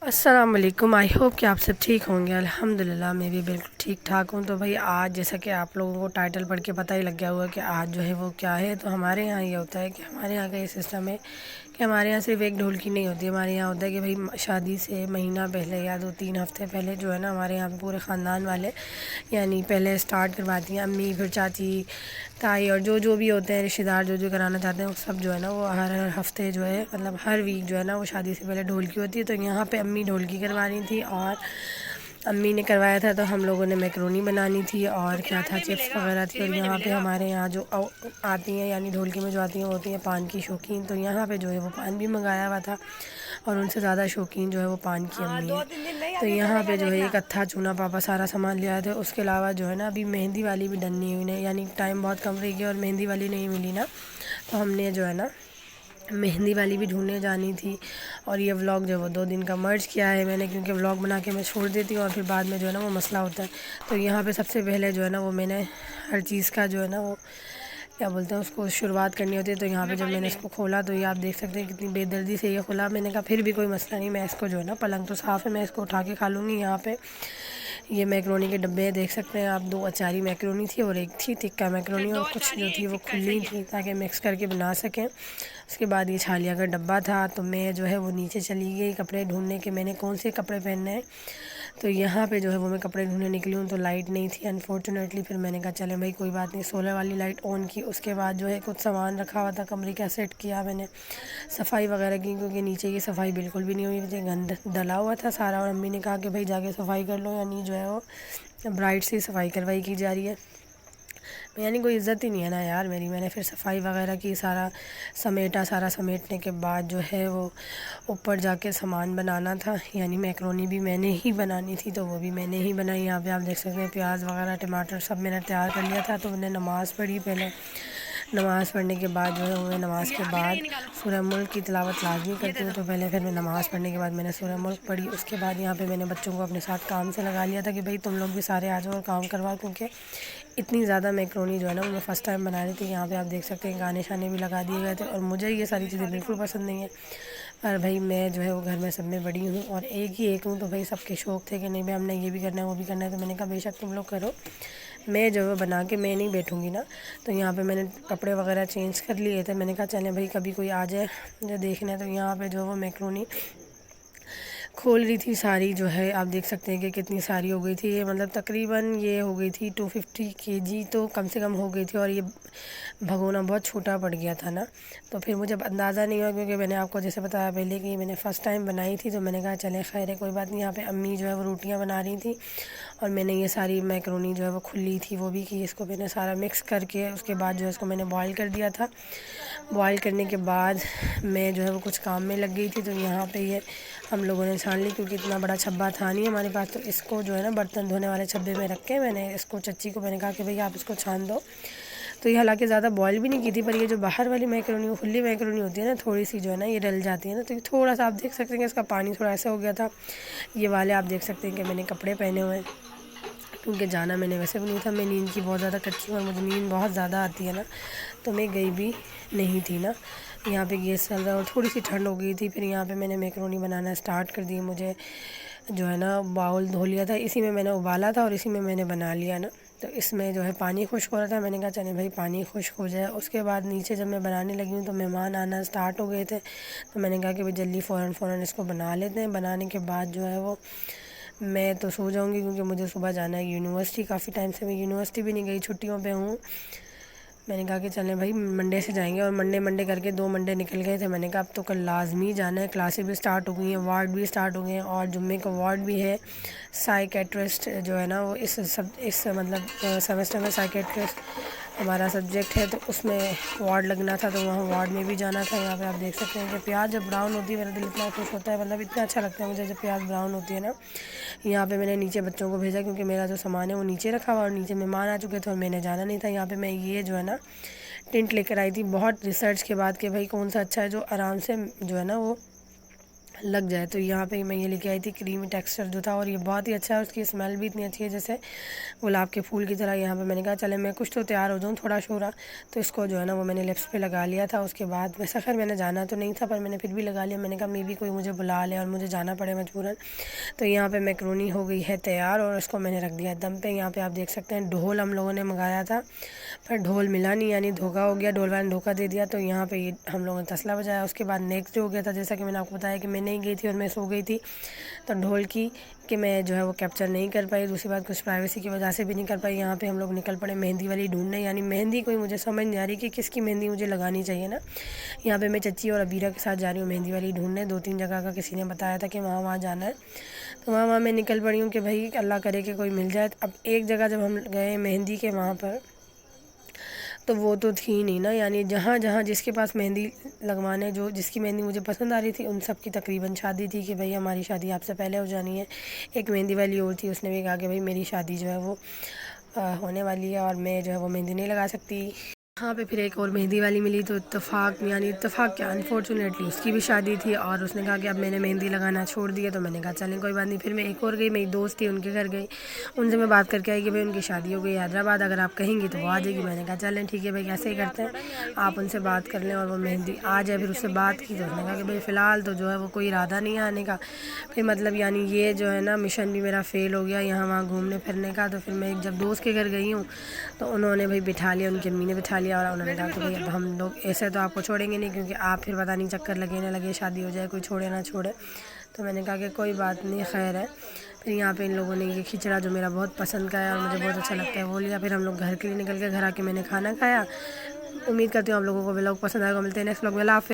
السلام علیکم، I hope کہ آپ سب ٹھیک ہوں گے۔ الحمدللہ میں بھی بالکل ٹھیک ٹھاک ہوں۔ تو بھائی آج جیسا کہ آپ لوگوں کو ٹائٹل پڑھ کے پتہ ہی لگ گیا ہوا کہ آج جو ہے وہ کیا ہے، تو ہمارے یہاں یہ ہوتا ہے کہ ہمارے یہاں کا یہ سسٹم ہے کہ ہمارے یہاں صرف ایک ڈھولکی نہیں ہوتی، ہمارے یہاں ہوتا ہے کہ بھائی شادی سے مہینہ پہلے یا 2-3 ہفتے پہلے جو ہے نا ہمارے یہاں پہ پورے خاندان والے یعنی پہلے اسٹارٹ کرواتی ہیں امی، پھر چاچی، تائی اور جو بھی ہوتے ہیں رشتہ دار جو کرانا چاہتے ہیں وہ سب جو ہے نا وہ ہر ہفتے جو ہے مطلب ہر ویک جو ہے نا وہ شادی سے پہلے ڈھولکی ہوتی ہے۔ تو یہاں پہ امی ڈھولکی کروانی تھی اور امی نے کروایا تھا، تو ہم لوگوں نے میکرونی بنانی تھی اور کیا تھا چپس وغیرہ تھی۔ اور یہاں پہ ہمارے یہاں جو آتی ہیں یعنی ڈھولکی میں جو آتی ہیں وہ ہوتی ہیں پان کی شوقین، تو یہاں پہ جو ہے وہ پان بھی منگایا ہوا تھا اور ان سے زیادہ شوقین جو ہے وہ پان کی امی ہے۔ تو یہاں پہ جو ہے ایک اتھا چونا پاپا سارا سامان لے آئے تھے۔ اس کے علاوہ جو ہے نا ابھی مہندی والی بھی ڈن نہیں ہوئی، یعنی ٹائم بہت کم رہ گیا اور مہندی والی نہیں ملی نا، تو ہم نے جو ہے نا مہندی والی بھی ڈھونڈنے جانی تھی۔ اور یہ ولاگ جو ہے وہ 2 دن کا مرج کیا ہے میں نے، کیونکہ ولاگ بنا کے میں چھوڑ دیتی ہوں اور پھر بعد میں جو ہے نا وہ مسئلہ ہوتا ہے۔ تو یہاں پہ سب سے پہلے جو ہے نا وہ میں نے ہر چیز کا جو ہے نا وہ کیا بولتے ہیں اس کو شروعات کرنی ہوتی ہے۔ تو یہاں پہ جب میں نے اس کو کھولا تو یہ آپ دیکھ سکتے ہیں کتنی بے دردی سے یہ کھلا۔ میں نے کہا پھر بھی کوئی مسئلہ نہیں، میں اس کو جو ہے نا پلنگ تو صاف ہے میں اس کو اٹھا کے کھا لوں گی۔ یہاں پہ یہ میکرونی کے ڈبے دیکھ سکتے ہیں آپ، 2 اچاری میکرونی تھی اور ایک تھی ٹکا میکرونی، اور کچھ جو تھی وہ کھلی تھی تاکہ مکس کر کے بنا سکیں۔ اس کے بعد یہ چھالیا کا ڈبہ تھا، تو میں جو ہے وہ نیچے چلی گئی کپڑے ڈھونڈنے کے میں نے کون سے کپڑے پہننے ہیں۔ تو یہاں پہ جو ہے وہ میں کپڑے ڈھونڈنے نکلی ہوں تو لائٹ نہیں تھی انفارچونیٹلی، پھر میں نے کہا چلیں بھائی کوئی بات نہیں، سولر والی لائٹ آن کی۔ اس کے بعد جو ہے کچھ سامان رکھا ہوا تھا کمرے کا سیٹ کیا میں نے، صفائی وغیرہ کی، کیونکہ نیچے کی صفائی بالکل بھی نہیں ہوئی تھی، گند ڈلا ہوا تھا سارا۔ اور امی نے کہا کہ بھائی جا کے صفائی کر لو، یعنی جو ہے وہ برائٹ سے صفائی کروائی کی جا رہی ہے، یعنی کوئی عزت ہی نہیں ہے نا یار میری۔ میں نے پھر صفائی وغیرہ کی، سارا سمیٹا، سارا سمیٹنے کے بعد جو ہے وہ اوپر جا کے سامان بنانا تھا، یعنی میکرونی بھی میں نے ہی بنانی تھی تو وہ بھی میں نے ہی بنائی۔ یہاں پہ آپ دیکھ سکتے ہیں پیاز وغیرہ ٹماٹر سب میں نے تیار کر لیا تھا۔ تو میں نے نماز پڑھی پہلے، نماز پڑھنے کے بعد جو ہے میں نماز کے بعد سورہ ملک کی تلاوت لازمی کرتی ہوں، تو پہلے پھر میں نماز پڑھنے کے بعد میں نے سورہ ملک پڑھی۔ اس کے بعد یہاں پہ میں نے بچوں کو اپنے ساتھ کام سے لگا لیا تھا کہ بھائی تم لوگ بھی سارے آ جاؤ اور کام کرواؤ، کیونکہ اتنی زیادہ میکرونی جو ہے نا وہ میں فرسٹ ٹائم بنا رہی تھی۔ یہاں پہ آپ دیکھ سکتے ہیں گانے شانے بھی لگا دیے گئے تھے، اور مجھے یہ ساری چیزیں بالکل پسند نہیں ہیں، پر بھائی میں جو ہے وہ گھر میں سب میں بڑی ہوں اور ایک ہوں، تو بھائی سب کے شوق تھے کہ نہیں بھائی ہم نے یہ بھی کرنا ہے وہ بھی کرنا ہے، تو میں نے کہا بے شک تم لوگ کرو، میں جو ہے بنا کے میں نہیں بیٹھوں گی نا۔ تو یہاں پہ میں نے کپڑے وغیرہ چینج کر لیے تھے، میں نے کہا چلیں بھائی کبھی کوئی آ جائے جو دیکھنا ہے۔ تو یہاں پہ جو ہے وہ میکرونی کھول رہی تھی ساری، جو ہے آپ دیکھ سکتے ہیں کہ کتنی ساری ہو گئی تھی، یہ مطلب تقریباً یہ ہو گئی تھی 250 kg تو کم سے کم ہو گئی تھی، اور یہ بھگونا بہت چھوٹا پڑ گیا تھا نا، تو پھر مجھے اندازہ نہیں ہوا، کیونکہ میں نے آپ کو جیسے بتایا پہلے کہ میں نے فرسٹ ٹائم بنائی تھی، تو میں نے کہا چلے خیر ہے کوئی بات نہیں۔ یہاں پہ امی جو ہے وہ روٹیاں بنا رہی تھیں اور میں نے یہ ساری میکرونی جو ہے وہ کھلی تھی وہ بھی کی، اس کو میں نے سارا مکس کر کے اس کے بعد جو ہے اس کو میں نے بوائل کر دیا تھا۔ بوائل کرنے کے بعد میں جو ہے وہ کچھ کام میں لگ گئی تھی، تو یہاں پہ یہ ہم لوگوں نے چھان لی، کیونکہ اتنا بڑا چھبا تھا نہیں ہمارے پاس، تو اس کو جو ہے نا برتن دھونے والے چھبے میں رکھ کے میں نے اس کو چچی کو میں نے کہا کہ بھئی آپ اس کو چھان دو۔ تو یہ حالانکہ زیادہ بوائل بھی نہیں کی تھی، پر یہ جو باہر والی میکرونی کھلی میکرونی ہوتی ہے نا تھوڑی سی جو ہے نا یہ ڈل جاتی ہے نا، تو تھوڑا سا آپ دیکھ سکتے ہیں کہ اس کا پانی تھوڑا ایسا ہو گیا تھا۔ یہ والے آپ دیکھ سکتے ہیں کہ میں نے کپڑے پہنے ہوئے ہیں، کیونکہ جانا میں نے ویسے بھی نہیں تھا، میں نیند کی بہت زیادہ کچی ہوں اور مجھے نیند بہت زیادہ آتی ہے نا، تو میں گئی بھی نہیں تھی نا۔ یہاں پہ گیس چل رہا ہے اور تھوڑی سی ٹھنڈ ہو گئی تھی، پھر یہاں پہ میں نے میکرونی بنانا اسٹارٹ کر دی۔ مجھے جو ہے نا باؤل دھو لیا تھا، اسی میں نے ابالا تھا اور اسی میں نے بنا لیا نا، تو اس میں جو ہے پانی خشک ہو رہا تھا، میں نے کہا چلیں بھائی پانی خشک ہو جائے۔ اس کے بعد نیچے جب میں بنانے لگی ہوں تو مہمان آنا اسٹارٹ ہو گئے تھے، تو میں نے کہا کہ بھائی جلدی فوراً اس کو بنا لیتے ہیں۔ بنانے کے بعد جو ہے وہ میں تو سو جاؤں گی، کیونکہ مجھے صبح جانا ہے یونیورسٹی، کافی ٹائم سے میں یونیورسٹی بھی نہیں گئی، چھٹیوں پہ ہوں۔ میں نے کہا کہ چلیں بھائی منڈے سے جائیں گے، اور منڈے کر کے 2 منڈے نکل گئے تھے۔ میں نے کہا اب تو کل لازمی جانا ہے، کلاسیں بھی اسٹارٹ ہو گئی ہیں، وارڈ بھی اسٹارٹ ہو گئے ہیں، اور جمعے کا وارڈ بھی ہے۔ سائیکیٹرسٹ جو ہے نا وہ اس مطلب سیمسٹر میں سائیکیٹرسٹ ہمارا سبجیکٹ ہے، تو اس میں وارڈ لگنا تھا، تو وہاں وارڈ میں بھی جانا تھا۔ یہاں پہ آپ دیکھ سکتے ہیں کہ پیاز جب براؤن ہوتی ہے میرا دل اتنا خوش ہوتا ہے، مطلب اتنا اچھا لگتا ہے مجھے جب پیاز براؤن ہوتی ہے نا۔ یہاں پہ میں نے نیچے بچوں کو بھیجا، کیونکہ میرا جو سامان ہے وہ نیچے رکھا ہوا اور نیچے مہمان آ چکے تھے اور میں نے جانا نہیں تھا۔ یہاں پہ میں یہ جو ہے نا ٹنٹ لے کر آئی تھی، بہت ریسرچ کے بعد کہ بھائی کون سا اچھا ہے جو آرام سے جو ہے نا وہ لگ جائے. تو یہاں پہ میں یہ لے کے آئی تھی کریمی ٹیکسچر جو تھا, اور یہ بہت ہی اچھا ہے, اس کی اسمیل بھی اتنی اچھی ہے جیسے گلاب کے پھول کی طرح. یہاں پہ میں نے کہا چلے میں کچھ تو تیار ہو جاؤں تھوڑا شورا, تو اس کو جو ہے نا وہ میں نے لپس پہ لگا لیا تھا. اس کے بعد ویسے خیر میں نے جانا تو نہیں تھا, پر میں نے پھر بھی لگا لیا. میں نے کہا مے بھی کوئی مجھے بلا لے اور مجھے جانا پڑے مجبوراً. تو یہاں پہ میکرونی ہو گئی ہے تیار, اور اس کو میں نے رکھ دیا دم پہ. یہاں پہ آپ دیکھ سکتے ہیں ڈھول ہم لوگوں نے منگایا تھا, پر ڈھول ملا نہیں, یعنی دھوکا ہو گیا, ڈھول والے نے دھوکا دے دیا. تو یہاں پہ یہ ہم لوگوں نے تسلا بجایا. اس کے بعد نیکسٹ ہو گیا تھا, جیسا کہ میں نے آپ کو بتایا کہ میں نہیں گئی تھی اور میں سو گئی تھی, تو ڈھول کی کہ میں جو ہے وہ کیپچر نہیں کر پائی. دوسری بات کچھ پرائیویسی کی وجہ سے بھی نہیں کر پائی. یہاں پہ ہم لوگ نکل پڑے مہندی والی ڈھونڈنے, یعنی مہندی کوئی مجھے سمجھ نہیں آ رہی کہ کس کی مہندی مجھے لگانی چاہیے نا. یہاں پہ میں چچی اور ابیرہ کے ساتھ جا رہی ہوں مہندی والی ڈھونڈنے. 2-3 جگہ کا کسی نے بتایا تھا کہ وہاں جانا ہے, تو وہاں میں نکل پڑی ہوں کہ بھائی اللہ کرے کہ کوئی مل جائے. اب ایک جگہ جب ہم گئے مہندی کے وہاں پر, تو وہ تو تھی نہیں نا, یعنی جہاں جس کے پاس مہندی لگوانے, جس کی مہندی مجھے پسند آ رہی تھی, ان سب کی تقریباً شادی تھی کہ بھائی ہماری شادی آپ سے پہلے ہو جانی ہے. ایک مہندی والی اور تھی, اس نے بھی کہا کہ بھائی میری شادی جو ہے وہ ہونے والی ہے اور میں جو ہے وہ مہندی نہیں لگا سکتی. وہاں پہ پھر ایک اور مہندی والی ملی, تو اتفاق کیا انفارچونیٹلی اس کی بھی شادی تھی, اور اس نے کہا کہ اب میں نے مہندی لگانا چھوڑ دیا. تو میں نے کہا چلیں کوئی بات نہیں. پھر میں ایک اور گئی, میری دوست تھی ان کے گھر گئی, ان سے میں بات کر کے آئی کہ بھائی ان کی شادی ہو گئی حیدرآباد, اگر آپ کہیں گی تو وہ آ جائے گی. میں نے کہا چلیں ٹھیک ہے بھائی, ایسے ہی کرتے ہیں, آپ ان سے بات کر لیں اور وہ مہندی آ جائے. پھر اس سے بات کی تو اس نے کہا کہ بھائی فی الحال تو جو ہے وہ کوئی ارادہ نہیں ہے آنے کا. پھر مطلب یعنی یہ جو ہے نا مشن بھی میرا فیل ہو گیا یہاں وہاں گھومنے پھرنے کا. تو پھر میں جب دوست کے گھر گئی ہوں, تو انہوں نے بھائی بٹھا لیا, ان کی امی نے بٹھا لیا, اور انہوں نے کہا کہ بھائی اب ہم لوگ ایسے تو آپ کو چھوڑیں گے نہیں, کیونکہ آپ پھر پتہ نہیں چکر لگے نہ لگے, شادی ہو جائے کوئی چھوڑے نہ چھوڑے. تو میں نے کہا کہ کوئی بات نہیں خیر ہے. پھر یہاں پہ ان لوگوں نے یہ کھچڑا جو میرا بہت پسند کا ہے اور مجھے بہت اچھا لگتا ہے وہ لیا. پھر ہم لوگ گھر کے لیے نکل کے گھر آ کے میں نے کھانا کھایا. امید کرتی ہوں آپ لوگوں کو ولاگ پسند آئے گا. ملتے ہیں نیکسٹ ولاگ میں. اللہ حافظ.